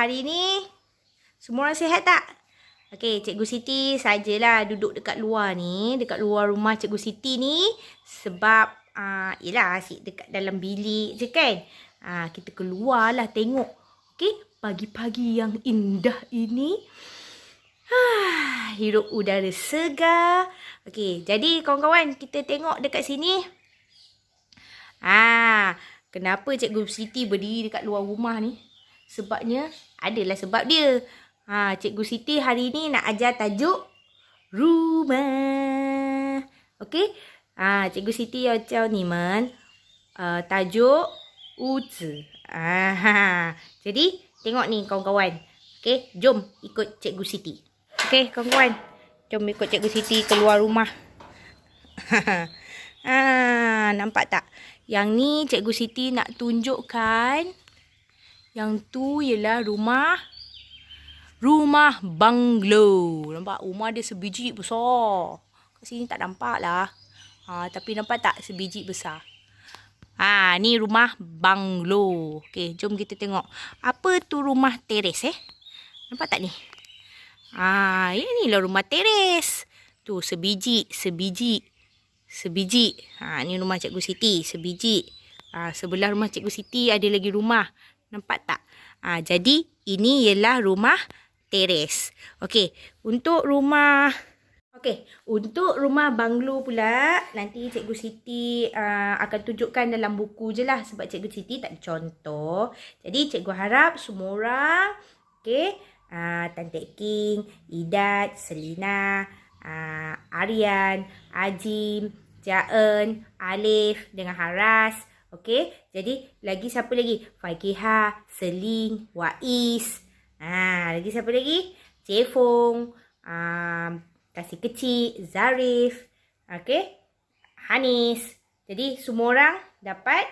hari ni semua orang sihat tak? Okey, Cikgu Siti sajalah duduk dekat luar ni, dekat luar rumah Cikgu Siti ni sebab yelah asyik dekat dalam bilik je kan. Kita keluarlah tengok. Okey, pagi-pagi yang indah ini. Hirup udara segar. Okey, jadi kawan-kawan kita tengok dekat sini. Kenapa Cikgu Siti berdiri dekat luar rumah ni? Sebabnya, adalah sebab dia. Cikgu Siti hari ni nak ajar tajuk rumah. Okey? Cikgu Siti ajar ni tajuk uzi. Jadi, tengok ni kawan-kawan. Okey, jom ikut Cikgu Siti. Okey, kawan-kawan. Jom ikut Cikgu Siti keluar rumah. Nampak tak? Yang ni Cikgu Siti nak tunjukkan. Yang tu ialah rumah banglo. Nampak? Rumah dia sebiji besar. Kat sini tak nampak lah. Tapi nampak tak sebiji besar? Ni rumah banglo. Okey, jom kita tengok. Apa tu rumah teres Nampak tak ni? Ini lah rumah teres. Tu sebiji. Ni rumah Cikgu Siti, sebiji. Sebelah rumah Cikgu Siti ada lagi rumah. Nampak tak? Jadi ini ialah rumah teres. Okey, untuk rumah banglo pula nanti Cikgu Siti akan tunjukkan dalam buku je lah sebab Cikgu Siti tak ada contoh. Jadi cikgu harap semua orang, Tante King, Idat, Selina, Aryan, Ajim, Jaen, Alif dengan Haras. Okey, jadi lagi siapa lagi? Fakihah, Seling, Wais. Lagi siapa lagi? Cefong, Kasih Kecil, Zarif. Okey, Hanis. Jadi semua orang dapat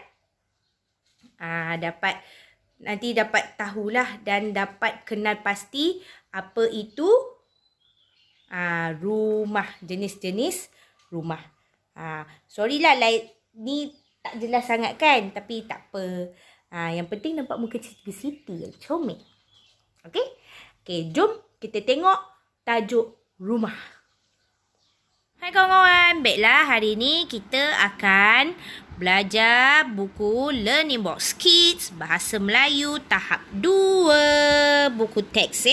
nanti dapat tahulah dan dapat kenal pasti apa itu rumah, jenis-jenis rumah. Sorry lah, ni tak jelas sangat kan? Tapi tak apa. Yang penting nampak muka Cikgu Siti yang comel. Okey, jom kita tengok tajuk rumah. Hai kawan-kawan, baiklah hari ni kita akan belajar buku Learning Box Kids Bahasa Melayu tahap 2, buku teks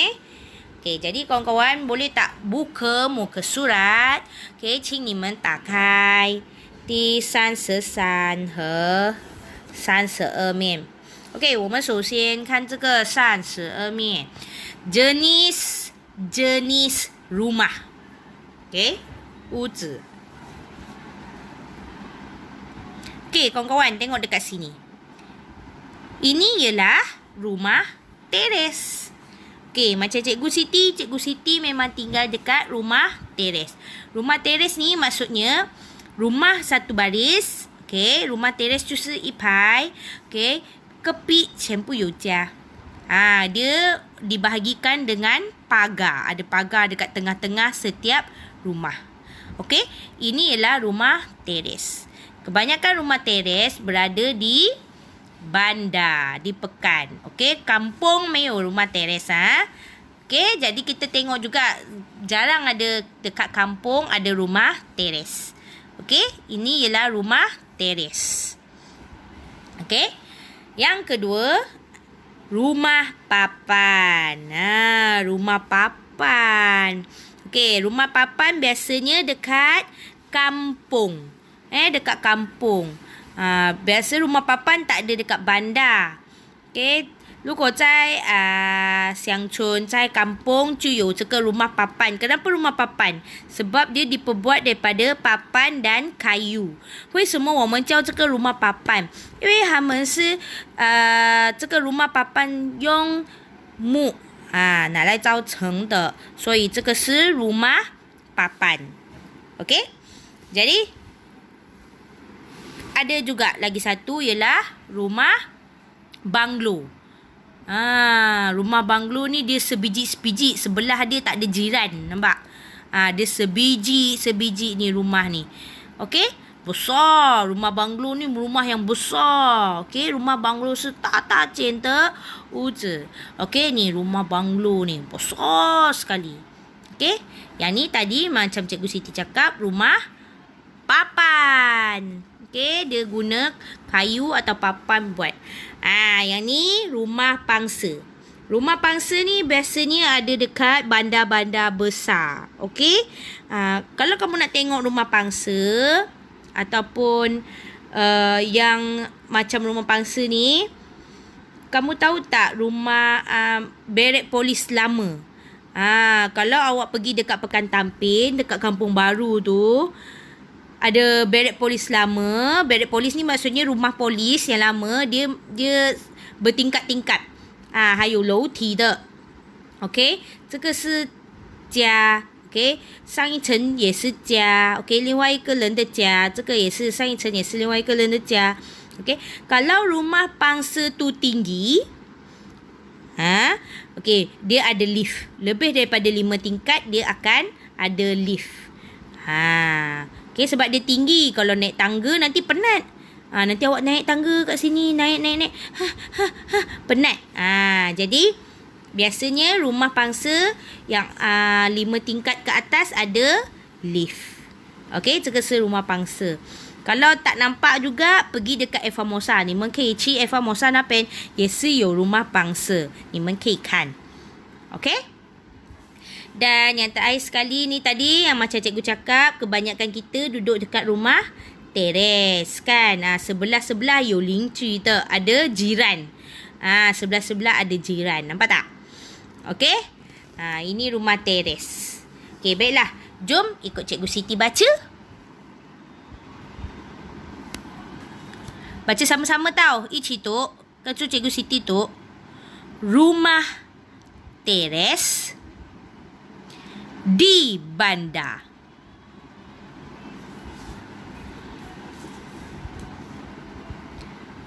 Okey, jadi kawan-kawan boleh tak buka muka surat? Okey, 请你们打开第33和32面。OK， 我们首先看这个32面 jenis rumah. OK， 屋子。OK， kawan-kawan tengok dekat sini. Ini ialah rumah teres. Okey, macam Cikgu Siti memang tinggal dekat rumah teres. Rumah teres ni maksudnya rumah satu baris. Okey, rumah teres 就是一排. Okey, 隔壁全部有家. Dia dibahagikan dengan pagar. Ada pagar dekat tengah-tengah setiap rumah. Okey, ini ialah rumah teres. Kebanyakan rumah teres berada di bandar, di pekan. Okey, kampung 没有 rumah teres Okey, jadi kita tengok juga jarang ada dekat kampung ada rumah teres. Okey, ini ialah rumah teres. Okey. Yang kedua, rumah papan. Rumah papan. Okey, rumah papan biasanya dekat kampung. Dekat kampung. Biasa rumah papan tak ada dekat bandar. Okey, 如果在乡村在kampung 就有这个 rumah papan. Kenapa rumah papan? Sebab dia diperbuat daripada papan dan kayu. 为什么我们叫这个 rumah papan? 因为他们是这个 rumah papan 用木拿来造成的，所以这个是 rumah papan. Okey? Jadi ada juga lagi satu ialah rumah banglo. Rumah banglo ni dia sebiji-sebiji. Sebelah dia tak ada jiran. Nampak? Dia sebiji ni rumah ni. Okey? besar. Rumah banglo ni rumah yang besar. Okey, rumah banglo setata cinta uze. Okey, ni rumah banglo ni besar sekali. Okey, yang ni tadi macam Cikgu Siti cakap, rumah papan. Okey, dia guna kayu atau papan buat. Yang ni rumah pangsa. Rumah pangsa ni biasanya ada dekat bandar-bandar besar. Okey? Kalau kamu nak tengok rumah pangsa ataupun yang macam rumah pangsa ni, kamu tahu tak rumah barek polis lama? Kalau awak pergi dekat Pekan Tampin, dekat Kampung Baru tu, ada barek polis lama. Barek polis ni maksudnya rumah polis yang lama, dia bertingkat-tingkat. 还有楼梯的 OK 这个是家 OK 上一层也是家 OK 另外一个人的家，这个也是上一层也是另外一个人的家 OK kalau rumah pangsa tu tinggi OK dia ada lift lebih daripada 5 tingkat, dia akan ada lift. OK sebab dia tinggi, kalau naik tangga nanti penat. Nanti awak naik tangga kat sini, naik. Penat. Jadi, biasanya rumah pangsa yang 5 tingkat ke atas ada lift. Okay, 这个是 rumah pangsa. Kalau tak nampak juga, pergi dekat Formosa. 你们可以去 Formosa 那边也是有 rumah pangsa. 你们可以看. Okay? Dan yang terakhir sekali ni tadi, yang macam cikgu cakap, kebanyakan kita duduk dekat rumah teres kan. Sebelah-sebelah有邻居的, ada jiran. Sebelah-sebelah ada jiran. Nampak tak? Okey? Ini rumah teres. Okey, baiklah. Jom ikut Cikgu Siti baca. Baca sama-sama tau. 一起读. Kan Cikgu Siti tu. Rumah teres di bandar.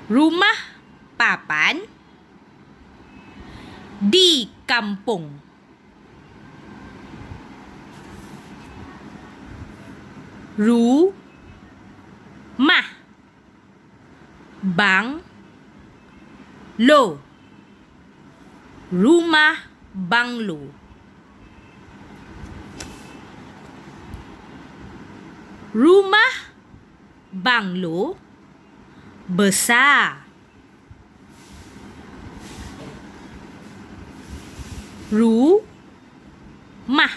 Rumah papan di kampung. Rumah banglo. Rumah banglo. Rumah banglo besar. Rumah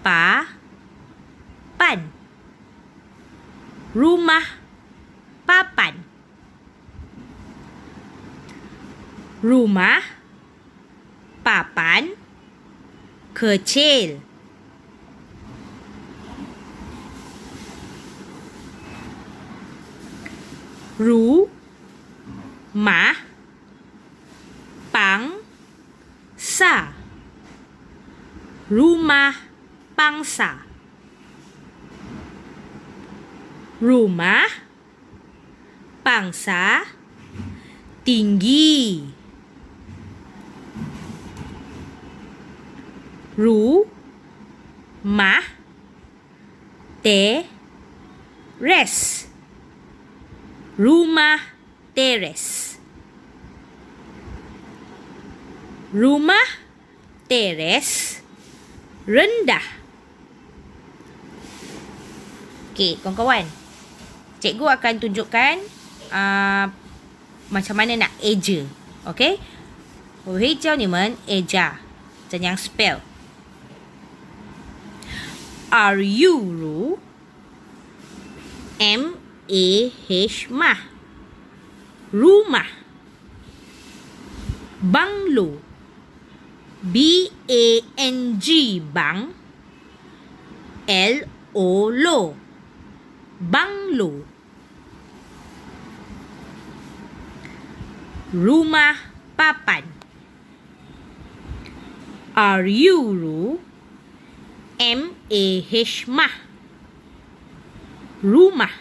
papan. Rumah papan. Rumah papan kecil. Rumah pangsa. Rumah pangsa. Rumah pangsa tinggi. Rumah teres. Rumah teres. Rumah teres rendah. Okey, kawan-kawan. Cikgu akan tunjukkan macam mana nak eja. Okey? 我会教你们 eja 怎样 spell. Are you M-A-H mah. Rumah. Banglo. B-A-N-G bang. L-O-Lo. Banglo. Rumah papan. Are you M-A-H mah. Rumah.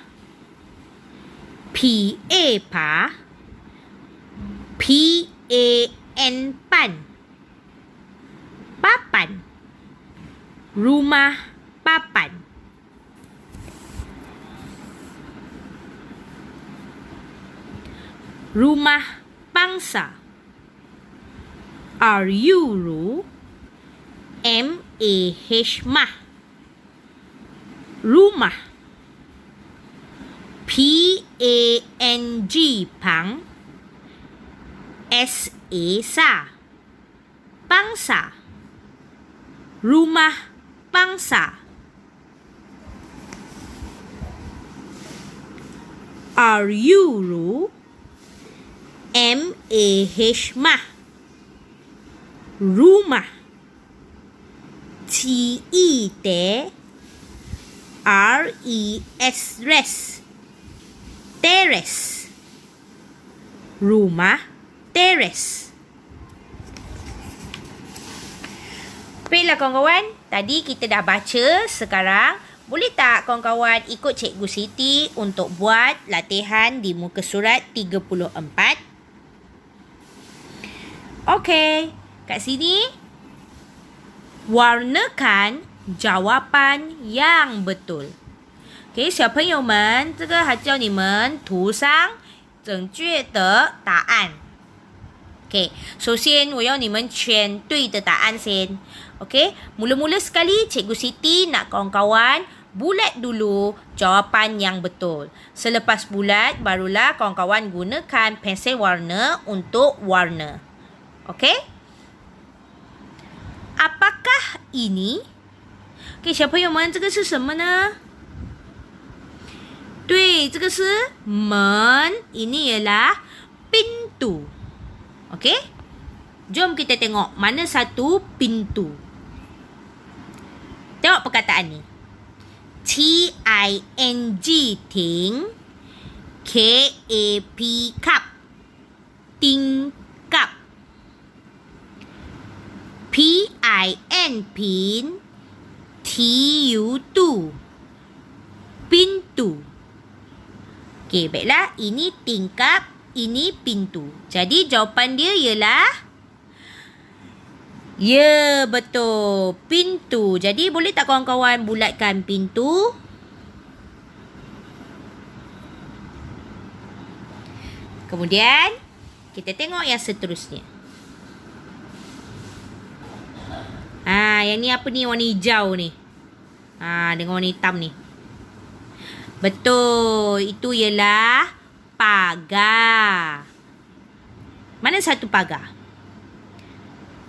P-A pa. P-A-N pan. Papan. Rumah papan. Rumah pangsa. R-U-M-A-H mah. Rumah. P-A-N-G pang. S-A sa. Pangsa. Rumah pangsa. R-U-M-A-H mah. Rumah. T-E-R-E-S res. Teres. Rumah teres. Baiklah kawan-kawan, tadi kita dah baca. Sekarang boleh tak kawan-kawan ikut Cikgu Siti untuk buat latihan di muka surat 34? Okey, kat sini warnakan jawapan yang betul. OK， 小朋友们，这个还叫你们涂上正确的答案。OK， 首先我要你们选对的答案先。OK， mula-mula sekali Cikgu Siti nak kawan-kawan bulat dulu jawapan yang betul. Selepas bulat, barulah kawan-kawan gunakan pensel warna untuk warna. OK？ Apakah ini? OK， 小朋友们，这个是什么呢？对，这个是门. Ini ialah pintu. Okey? Jom kita tengok mana satu pintu. Tengok perkataan ni. T-I-N-G ting. K-A-P cup. Tingkap. P-I-N pin. T-U-2. Pintu. Okey, baiklah. Ini tingkap, ini pintu. Jadi, jawapan dia ialah ya, betul. Pintu. Jadi, boleh tak kawan-kawan bulatkan pintu? Kemudian, kita tengok yang seterusnya. Yang ni apa ni? Warna hijau ni. Dengan warna hitam ni. Betul. Itu ialah pagar. Mana satu pagar?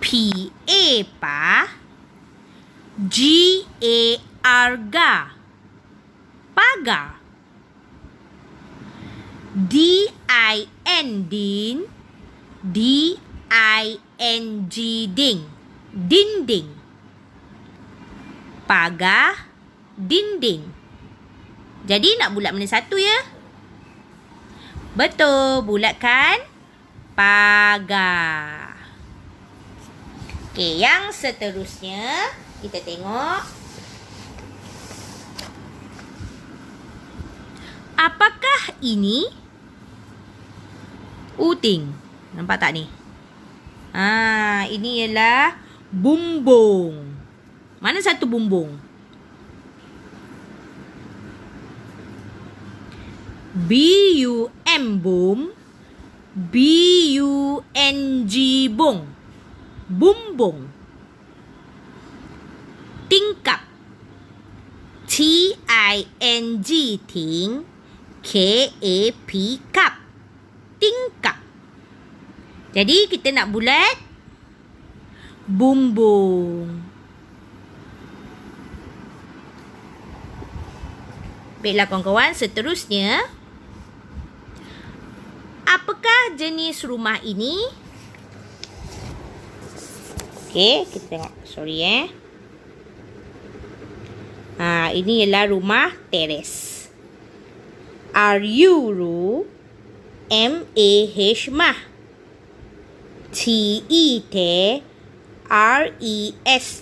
P-A pa. G-A-R ga. Pagar. D-I-N din. D-I-N-G ding. Dinding. Pagar. Dinding. Jadi nak bulat mana satu ya? Betul, bulatkan pagar. Okey, yang seterusnya kita tengok. Apakah ini? Uting. Nampak tak ni? Ini ialah bumbung. Mana satu bumbung? B-U-M boom. B-U-N-G bung. Bumbung. Tingkap. T-I-N-G ting. K-A-P cup. Tingkap. Jadi kita nak bulat bumbung. Baiklah kawan-kawan, seterusnya. Apakah jenis rumah ini? Okey, kita tengok. Sorry ini ialah rumah teres. R-U-M-A-H mah. T-E-R-E-S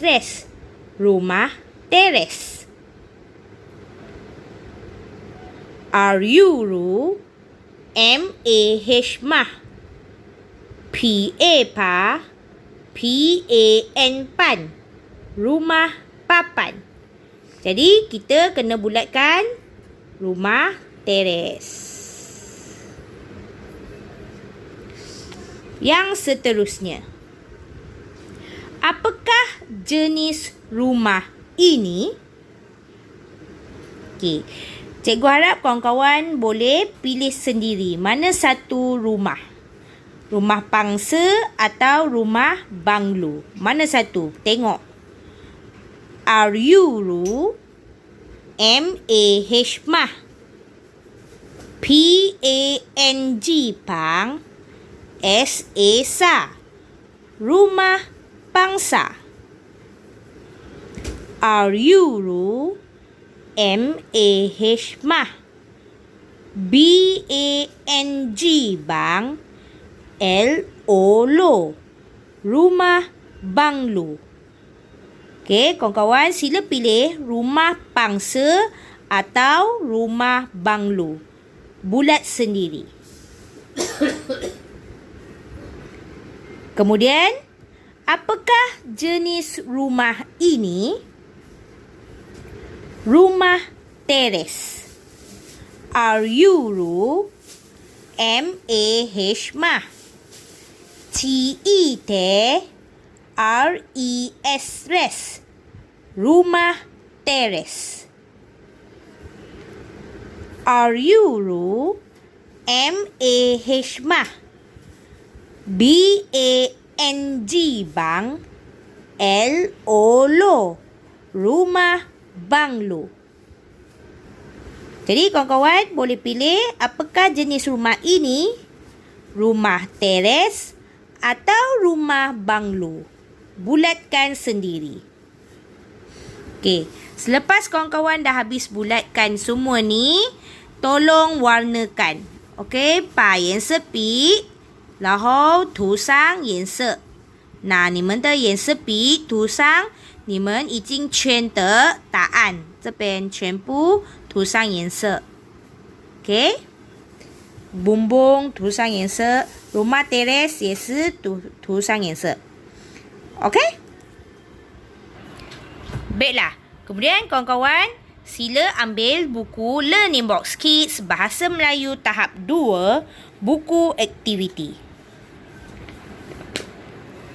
res. Rumah teres. R-U-M-A-H mah. P-A pa. P-A-N pan. Rumah papan. Jadi kita kena bulatkan rumah teres. Yang seterusnya. Apakah jenis rumah ini? Okey. Cikgu harap kawan-kawan boleh pilih sendiri mana satu rumah. Rumah pangsa atau rumah banglo. Mana satu? Tengok. R-U-R-U M-A-H mah. P-A-N-G pang. S-A sa. Rumah pangsa. R-U-R-U M-A-H mah. B-A-N-G bang. L-O lo. Rumah banglo. Okey, kawan-kawan sila pilih rumah pangsa atau rumah banglo. Bulat sendiri. Kemudian, apakah jenis rumah ini? Rumah teres. R-U-R-U M-A-H mah. T-E-R-E-S res. Rumah teres. R-U-R-U M-A-H mah. B-A-N-G bang. L-O lo. Rumah banglo. Jadi kawan-kawan boleh pilih apakah jenis rumah ini? Rumah teres atau rumah banglo. Bulatkan sendiri. Okey, selepas kawan-kawan dah habis bulatkan semua ni, tolong warnakan. Okey, 把颜色笔，然后涂上颜色。拿你们的颜色笔涂上你们已经圈的答案，这边全部涂上颜色。OK， bumbung 涂上颜色， rumah teres 也是涂上颜色。OK， baiklah. Kemudian kawan-kawan sila ambil buku Learning Box Kids Bahasa Melayu tahap 2, buku aktiviti.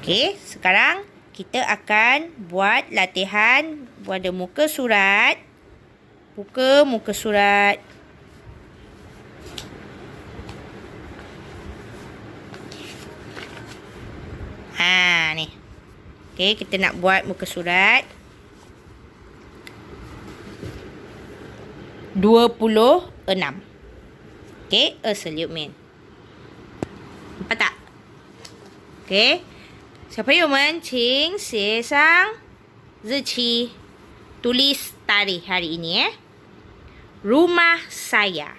Okey, sekarang kita akan buat latihan pada muka surat. Buka muka surat. Ni. Okey, kita nak buat muka surat 26. Okey, 26面。Nampak tak? Okey. 小朋友们，请写上日期， tulis tarikh hari ini Rumah saya.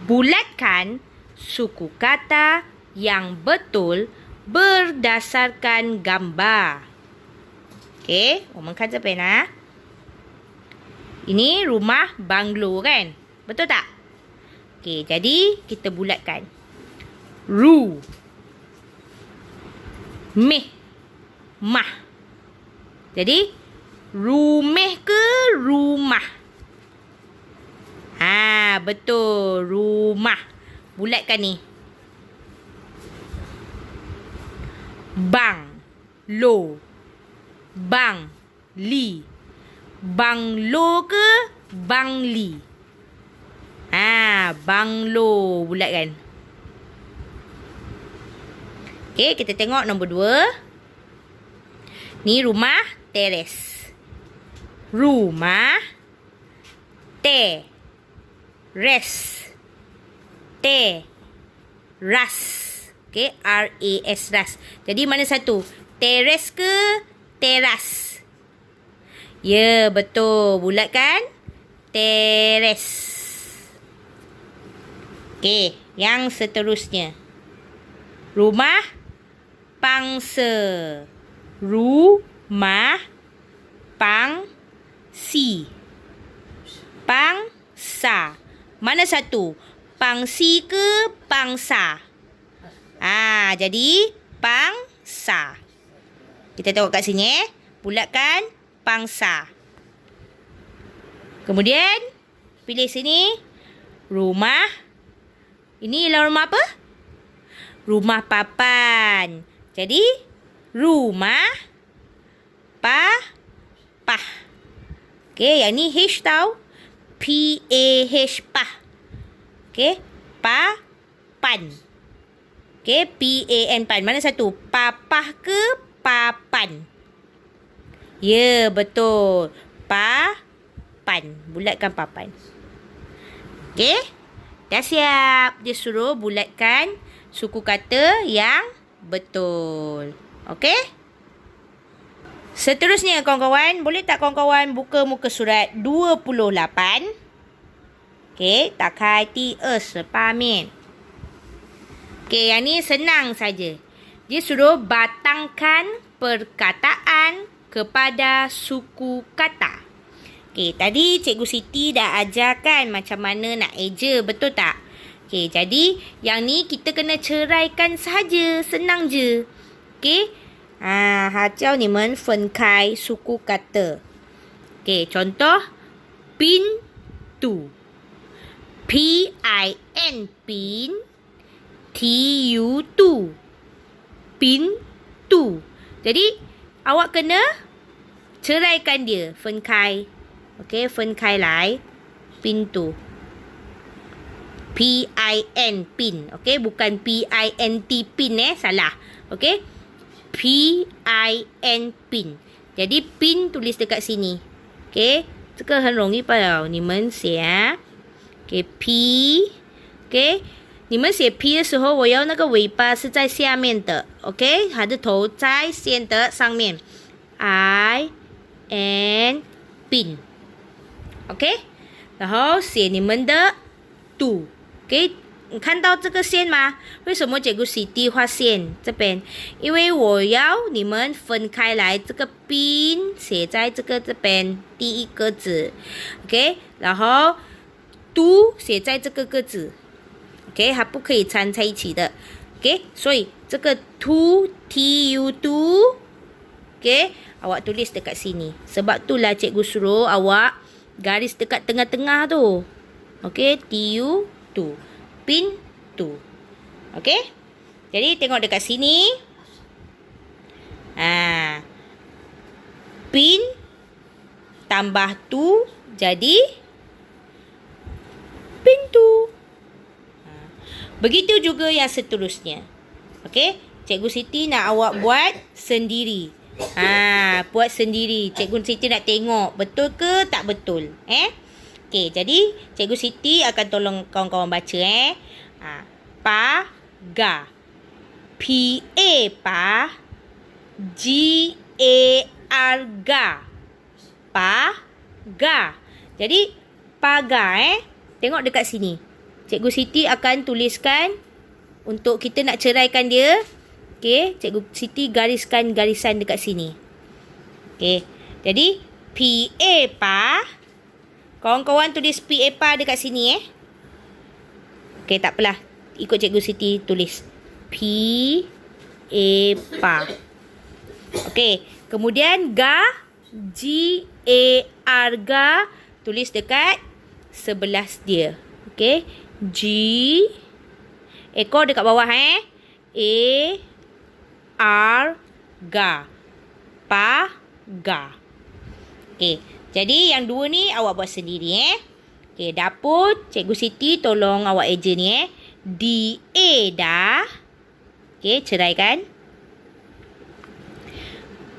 Bulatkan suku kata yang betul berdasarkan gambar. Okey, 我们看这边啊。Ini rumah banglo kan? Betul tak? Okey, jadi kita bulatkan. Ru. Meh. Mah. Jadi, rumeh ke rumah? Betul. Rumah. Bulatkan ni. Bang. Lo. Bang. Li. Banglo ke bangli? Banglo. Bulatkan. Okey, kita tengok nombor 2. Ni rumah teres. Rumah teres. Teras. Okey, R-A-S ras. Jadi mana satu? Teres ke teras? Ya, betul. Bulatkan. Teres. Okey, yang seterusnya. Rumah pangsa. Rumah pangsi. Pangsa. Mana satu? Pangsi ke pangsa? Jadi pangsa. Kita tengok kat sini. Bulatkan pangsa. Kemudian pilih sini. Rumah. Ini ialah rumah apa? rumah papan. Jadi, rumah pah. Okey, yang ni H tau. P-A-H, pah. Okey, papan. Okey, P-A-N, pan. Mana satu? Papah ke papan? Ya, betul. Papan. Bulatkan papan. Okey, dah siap. Dia suruh bulatkan suku kata yang betul. Okey? Seterusnya kawan-kawan, boleh tak kawan-kawan buka muka surat 28? Okey, tak khai ti sepamin. Okey, yang ni senang saja. Dia suruh batangkan perkataan kepada suku kata. Okey, tadi Cikgu Siti dah ajarkan macam mana nak eja, betul tak? Okey, jadi yang ni kita kena ceraikan saja, senang je. Okey? 叫你们分开 suku kata. Okey, contoh pintu. P-I-N, pin. T-U-Tu. Pintu. Jadi, awak kena ceraikan dia. Fenkai. Okey, fenkai lai. Pintu. P-I-N, pin. Okey, bukan P-I-N-T, pin salah. Okey. P-I-N, pin. Jadi, pin tulis dekat sini. Okey. 这个很容易吧？你们写啊。OK P。OK。你们写 P 的时候，我要那个尾巴是在下面的。OK。它的头在线的上面。I-N, pin。OK。然后写你们的 tu。OK。你看到这个线吗？为什么Cikgu Siti画线这边？因为我要你们分开来，这个 pin 写在这边第一个字 ，OK， 然后 tu 写在这个个字 ，OK， 它不可以掺在一起的 ，OK， 所以这个 tu tu，OK， awak tulis dekat sini. Sebab itulah Cikgu suruh awak garis dekat tengah-tengah tu, OK, tu tu. Pintu. Okey? Jadi tengok dekat sini. Pin tambah tu jadi pintu. Begitu juga yang seterusnya. Okey? Cikgu Siti nak awak buat sendiri. Buat sendiri. Cikgu Siti nak tengok betul ke tak betul. Okey, jadi Cikgu Siti akan tolong kawan-kawan baca pagar. P-A, pa. G-A-R, ga. Pagar. Jadi, pagar tengok dekat sini. Cikgu Siti akan tuliskan untuk kita nak ceraikan dia. Okey, Cikgu Siti gariskan garisan dekat sini. Okey, jadi P-A, pa. Kawan-kawan tulis P-A-PA dekat sini Okey, tak apalah. Ikut Cikgu Siti tulis. P-A-PA. Okey, kemudian ga. G-A-R, ga. Tulis dekat sebelah dia. Okey. G. Ekor dekat bawah A-R, ga. Pa, ga. Okey. Jadi, yang dua ni awak buat sendiri Okey, dapur Cikgu Siti tolong awak eja ni D-A, dah. Okey, ceraikan.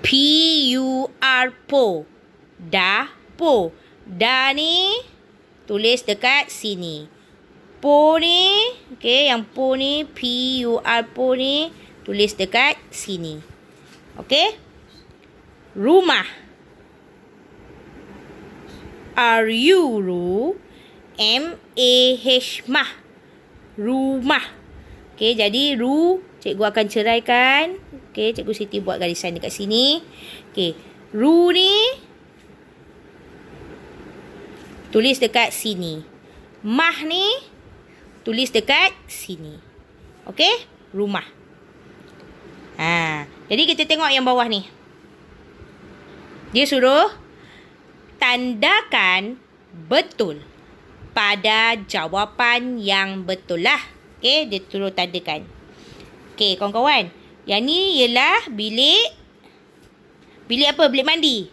P-U-R, po. Dah, po. Dah ni tulis dekat sini. Po ni, okey, yang po ni P-U-R, po ni tulis dekat sini. Okey. Rumah. R-U, ru. M-A-H, mah. Rumah. Okey, jadi ru cikgu akan ceraikan. Okey, Cikgu Siti buat garisan dekat sini. Okey, ru ni tulis dekat sini. Mah ni tulis dekat sini. Okey, rumah. Jadi kita tengok yang bawah ni. Dia suruh tandakan betul pada jawapan yang betul lah. Okey, dia suruh tandakan. Okey, kawan-kawan. Yang ni ialah bilik apa? Bilik mandi.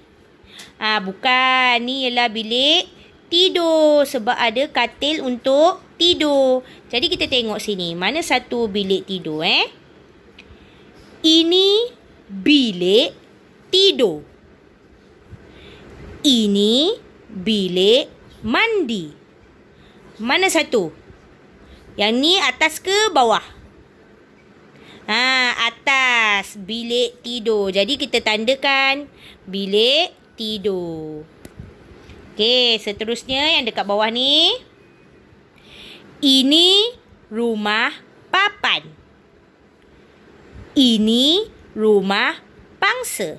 Bukan. Ni ialah bilik tidur sebab ada katil untuk tidur. Jadi kita tengok sini. Mana satu bilik tidur Ini bilik tidur. Ini bilik mandi. Mana satu? Yang ni atas ke bawah? Atas. Bilik tidur. Jadi kita tandakan bilik tidur. Okey, seterusnya yang dekat bawah ni. Ini rumah papan. Ini rumah pangsa.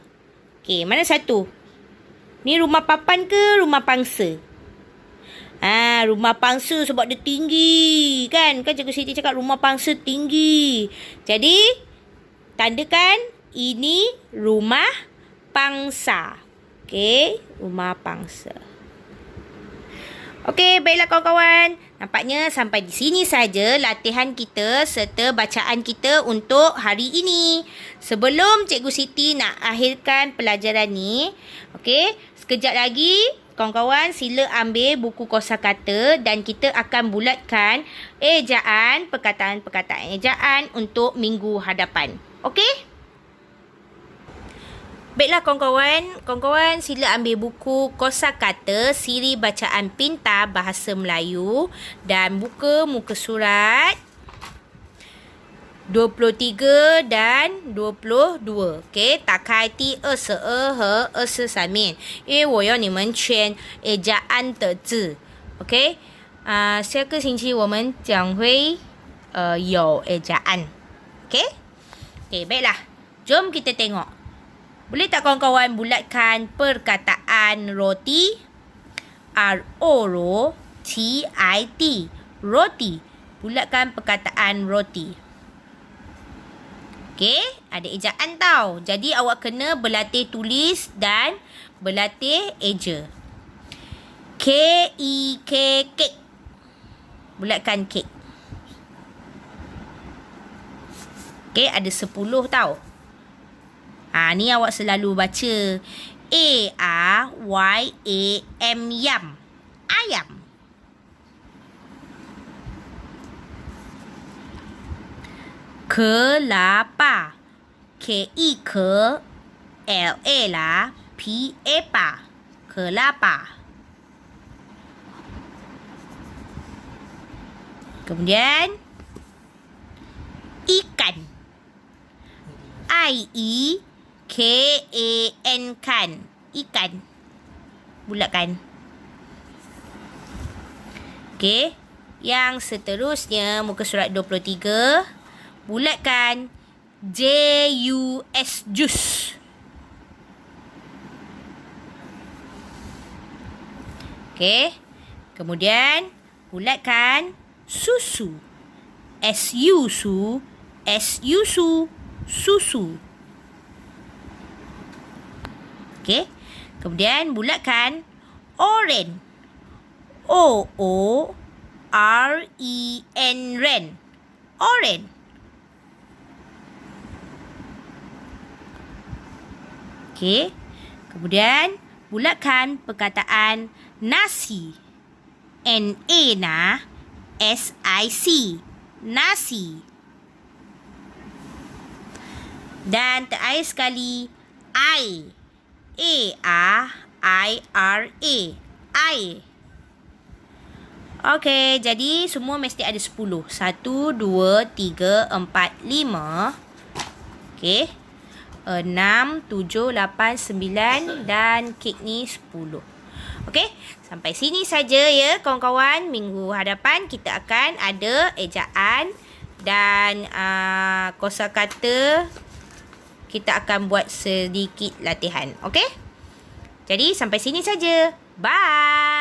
Okey, mana satu? Ni rumah papan ke rumah pangsa? Rumah pangsa sebab dia tinggi. Kan Cikgu Siti cakap rumah pangsa tinggi. Jadi, tandakan ini rumah pangsa. Okey, rumah pangsa. Okey, baiklah kawan-kawan. Nampaknya sampai di sini saja latihan kita serta bacaan kita untuk hari ini. Sebelum Cikgu Siti nak akhirkan pelajaran ni, okey, sekejap lagi kawan-kawan sila ambil buku kosakata dan kita akan bulatkan ejaan, perkataan-perkataan ejaan untuk minggu hadapan. Okey? Baiklah kawan-kawan sila ambil buku kosakata siri bacaan pintar bahasa Melayu dan buka muka surat 23 dan 22. OK， 打开第22和23面，因为我要你们圈ejaan的字。OK， 下个星期我们将会有ejaan。OK， baiklah. Jom kita tengok. Boleh tak kawan-kawan bulatkan perkataan roti? R-O-T-I-T. Roti. Bulatkan perkataan roti. Okey, ada ejaan tau. Jadi awak kena berlatih tulis dan berlatih eja. K-E-K, kek. Bulatkan kek. Okey, ada 10 tau. Ni awak selalu baca. A-R-Y-A-M, yam. Ayam. Kelapa. K-I-K-L-A-P-A-P-A. Kelapa. Kemudian ikan. I-E-K-A-N, kan. Ikan. Bulatkan. Okey. Yang seterusnya muka surat 23. Bulatkan J-U-S, jus. Okey. Kemudian bulatkan susu. S-U-Su, S-U-Su, susu. Okey. Kemudian bulatkan oren. O-O-R-E-N, ren. Oren. Okey. Kemudian bulatkan perkataan nasi. N-A-S-I-C. Nasi. Dan terakhir sekali air. A-R-I-R-A. Air. Okey, jadi semua mesti ada 10. 1, 2, 3, 4, 5. Okey. 6, 7, 8, 9 dan kek ni 10. Okey, sampai sini saja ya kawan-kawan. Minggu hadapan kita akan ada ejaan dan kosakata. Kita akan buat sedikit latihan. Okey? Jadi sampai sini saja. Bye.